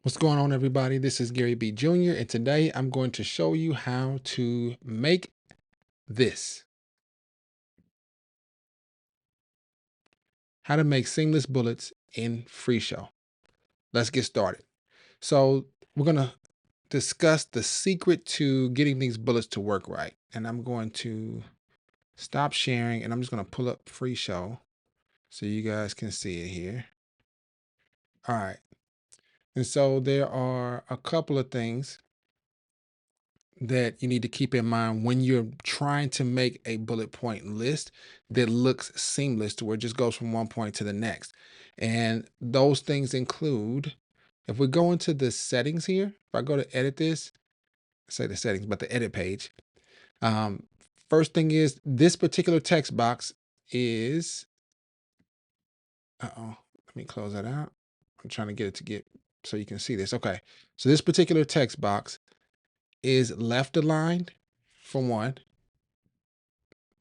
What's going on, everybody? This is Gary B. Jr., and today I'm going to show you how to make this, how to make seamless bullets in FreeShow. Let's get started. So we're going to discuss the secret to getting these bullets to work right. And I'm going to stop sharing, and I'm just going to pull up FreeShow so you guys can see it here. All right. And so there are a couple of things that you need to keep in mind when you're trying to make a bullet point list that looks seamless to where it just goes from one point to the next. And those things include, if we go into the settings here, if I go to edit this, say the settings, but the edit page, um, first thing is this particular text box is, let me close that out. I'm trying to get it to get so you can see this. Okay. So this particular text box is left aligned for one,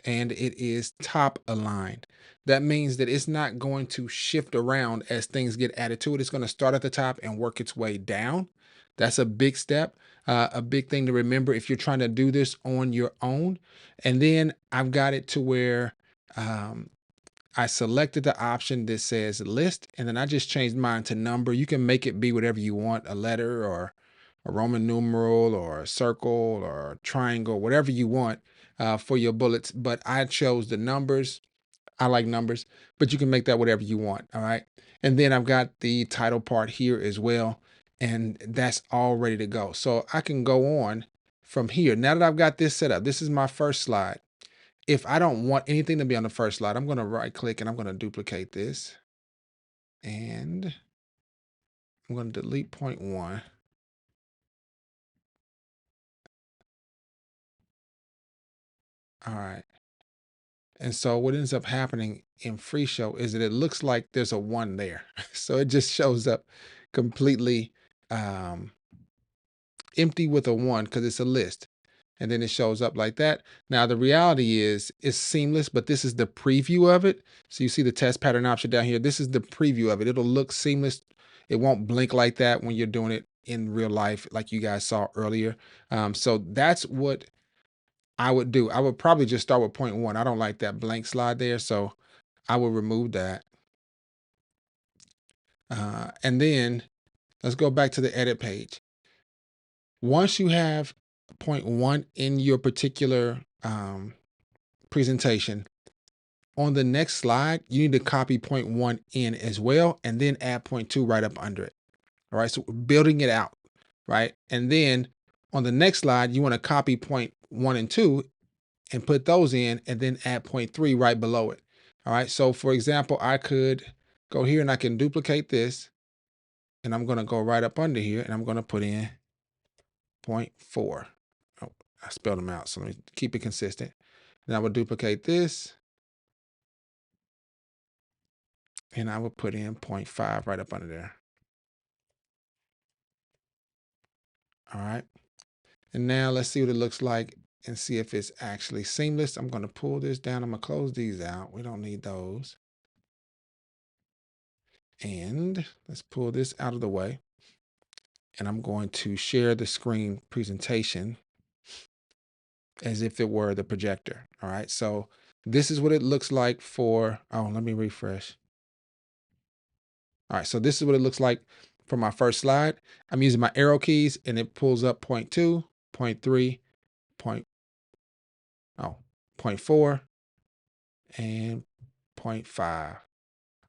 and it is top aligned. That means that it's not going to shift around as things get added to it. It's going to start at the top and work its way down. That's a big step, a big thing to remember if you're trying to do this on your own. And then I've got it to where um, I selected the option that says list, and then I just changed mine to number. You can make it be whatever you want, a letter or a Roman numeral or a circle or a triangle, whatever you want for your bullets. But I chose the numbers. I like numbers, but you can make that whatever you want. All right. And then I've got the title part here as well. And that's all ready to go. So I can go on from here. Now that I've got this set up, this is my first slide. If I don't want anything to be on the first slide, I'm going to right click and I'm going to duplicate this. And I'm going to delete point one. All right. And so what ends up happening in FreeShow is that it looks like there's a one there. So it just shows up completely um, empty with a one because it's a list. And then it shows up like that. Now, the reality is it's seamless, but this is the preview of it. So you see the test pattern option down here. This is the preview of it. It'll look seamless. It won't blink like that when you're doing it in real life, like you guys saw earlier. So that's what I would do. I would probably just start with point one. I don't like that blank slide there. So I will remove that. And then let's go back to the edit page. Once you have point one in your particular presentation, on the next slide, you need to copy point one in as well, and then add point two right up under it. All right, so we're building it out, right? And then on the next slide, you want to copy point one and two and put those in, and then add point three right below it. All right, so for example, I could go here and I can duplicate this, and I'm going to go right up under here and I'm going to put in point four. Oh, I spelled them out, so let me keep it consistent. Then I will duplicate this, and I will put in 0.5 right up under there. All right. And now let's see what it looks like and see if it's actually seamless. I'm going to pull this down. I'm going to close these out. We don't need those. And let's pull this out of the way. And I'm going to share the screen presentation as if it were the projector. All right. So this is what it looks like for, oh, let me refresh. All right. So this is what it looks like for my first slide. I'm using my arrow keys and it pulls up 0.2, 0.3, point, oh, 0.4, and 0.5.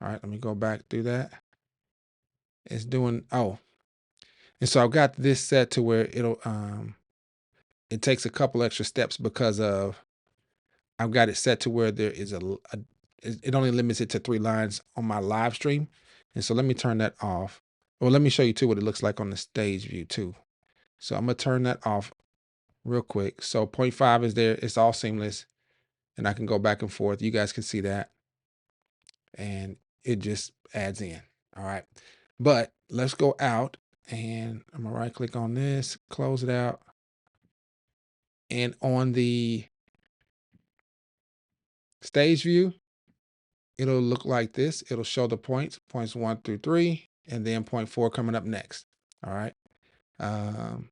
All right, let me go back through that. It's doing, oh, and so I've got this set to where it takes a couple extra steps because of, I've got it set to where there is it only limits it to 3 lines on my live stream. And so let me turn that off. Well, let me show you too what it looks like on the stage view too. So I'm gonna turn that off real quick. So 0.5 is there, it's all seamless, and I can go back and forth. You guys can see that. And it just adds in. All right. But let's go out and I'm gonna right click on this, close it out. And on the stage view, it'll look like this. It'll show the points 1 through 3, and then 0.4 coming up next. All right. Um,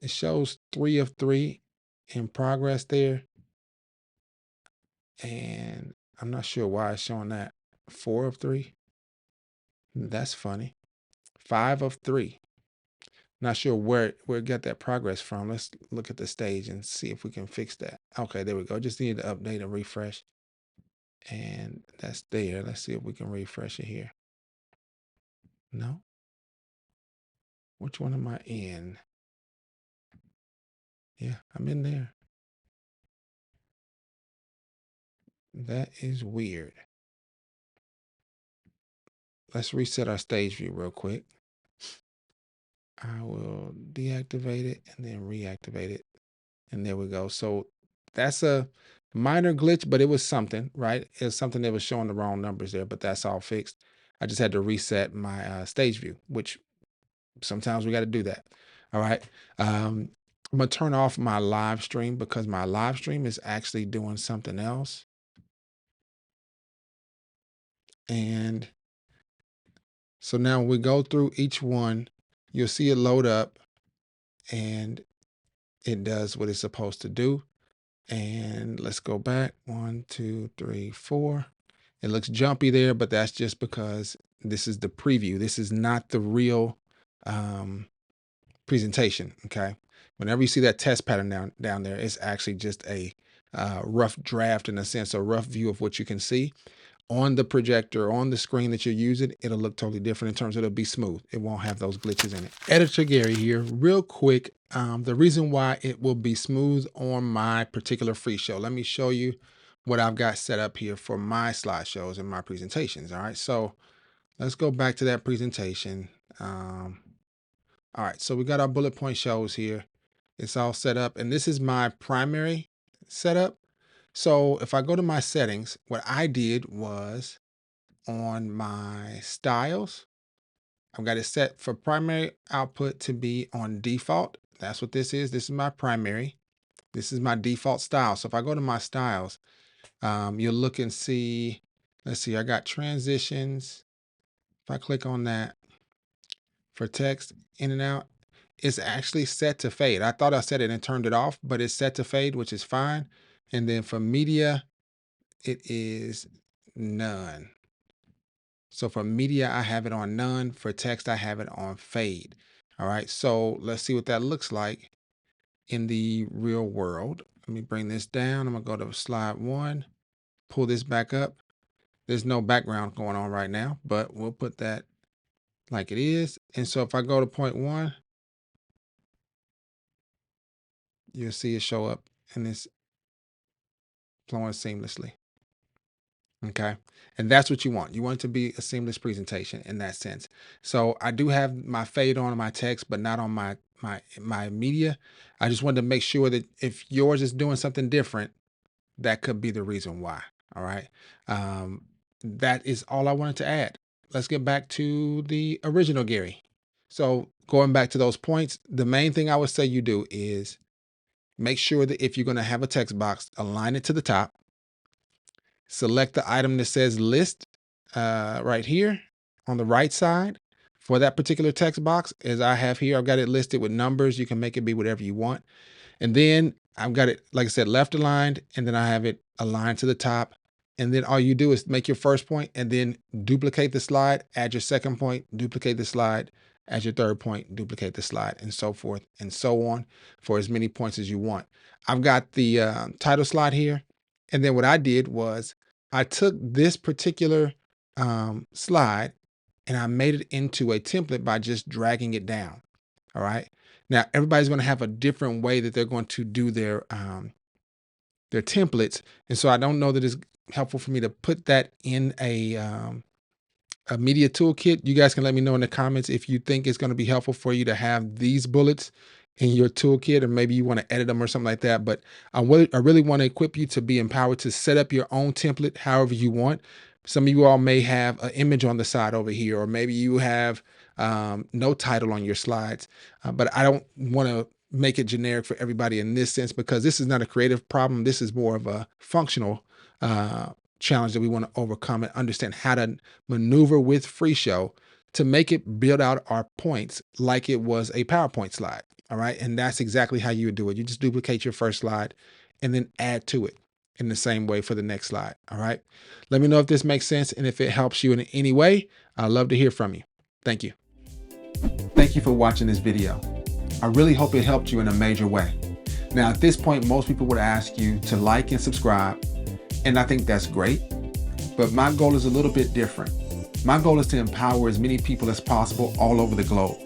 it shows 3 of 3 in progress there. And I'm not sure why it's showing that. 4 of 3. That's funny. 5 of 3. Not sure where it got that progress from. Let's look at the stage and see if we can fix that. Okay, there we go. Just need to update and refresh. And that's there. Let's see if we can refresh it here. No. Which one am I in? Yeah, I'm in there. That is weird. Let's reset our stage view real quick. I will deactivate it and then reactivate it. And there we go. So that's a minor glitch, but it was something, right? It's something that was showing the wrong numbers there, but that's all fixed. I just had to reset my stage view, which sometimes we got to do that. All right. I'm going to turn off my live stream because my live stream is actually doing something else. And so now we go through each one, you'll see it load up and it does what it's supposed to do. And let's go back. 1, 2, 3, 4. It looks jumpy there, but that's just because this is the preview. This is not the real presentation. Okay. Whenever you see that test pattern down there, it's actually just a rough draft, in a sense, a rough view of what you can see. On the projector, on the screen that you're using, it'll look totally different in terms of it'll be smooth. It won't have those glitches in it. Editor Gary here, real quick. The reason why it will be smooth on my particular FreeShow. Let me show you what I've got set up here for my slideshows and my presentations. All right, so let's go back to that presentation. All right, so we got our bullet point shows here. It's all set up, and this is my primary setup. So if I go to my settings, what I did was on my styles, I've got it set for primary output to be on default. That's what this is. This is my primary. This is my default style. So if I go to my styles, you'll look and see, let's see, I got transitions. If I click on that for text in and out, it's actually set to fade. I thought I set it and turned it off, but it's set to fade, which is fine. And then for media, it is none. So for media, I have it on none. For text, I have it on fade. All right, so let's see what that looks like in the real world. Let me bring this down. I'm gonna go to slide 1, pull this back up. There's no background going on right now, but we'll put that like it is. And so if I go to point 1, you'll see it show up and it's flowing seamlessly. Okay. And that's what you want. You want it to be a seamless presentation in that sense. So I do have my fade on my text, but not on my media. I just wanted to make sure that if yours is doing something different, that could be the reason why. All right. That is all I wanted to add. Let's get back to the original Gary. So going back to those points, the main thing I would say you do is make sure that if you're going to have a text box, align it to the top. Select the item that says list right here on the right side for that particular text box. As I have here, I've got it listed with numbers. You can make it be whatever you want. And then I've got it, like I said, left aligned, and then I have it aligned to the top. And then all you do is make your first point and then duplicate the slide, add your second point, duplicate the slide, add your third point, duplicate the slide, and so forth and so on for as many points as you want. I've got the title slide here. And then what I did was I took this particular slide and I made it into a template by just dragging it down. All right. Now everybody's going to have a different way that they're going to do their templates, and so I don't know that it's helpful for me to put that in a media toolkit. You guys can let me know in the comments if you think it's going to be helpful for you to have these bullets in your toolkit, or maybe you want to edit them or something like that. But I really want to equip you to be empowered to set up your own template however you want. Some of you all may have an image on the side over here, or maybe you have no title on your slides. But I don't want to make it generic for everybody in this sense, because this is not a creative problem. This is more of a functional challenge that we want to overcome and understand how to maneuver with FreeShow to make it build out our points like it was a PowerPoint slide. All right. And that's exactly how you would do it. You just duplicate your first slide and then add to it in the same way for the next slide. All right. Let me know if this makes sense and if it helps you in any way. I'd love to hear from you. Thank you. Thank you for watching this video. I really hope it helped you in a major way. Now, at this point, most people would ask you to like and subscribe, and I think that's great, but my goal is a little bit different. My goal is to empower as many people as possible all over the globe.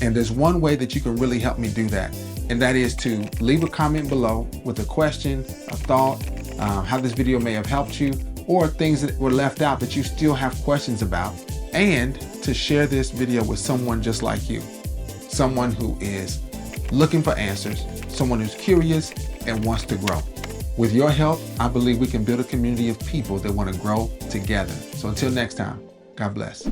And there's one way that you can really help me do that, and that is to leave a comment below with a question, a thought, how this video may have helped you, or things that were left out that you still have questions about, and to share this video with someone just like you, someone who is looking for answers, someone who's curious and wants to grow. With your help, I believe we can build a community of people that want to grow together. So until next time, God bless.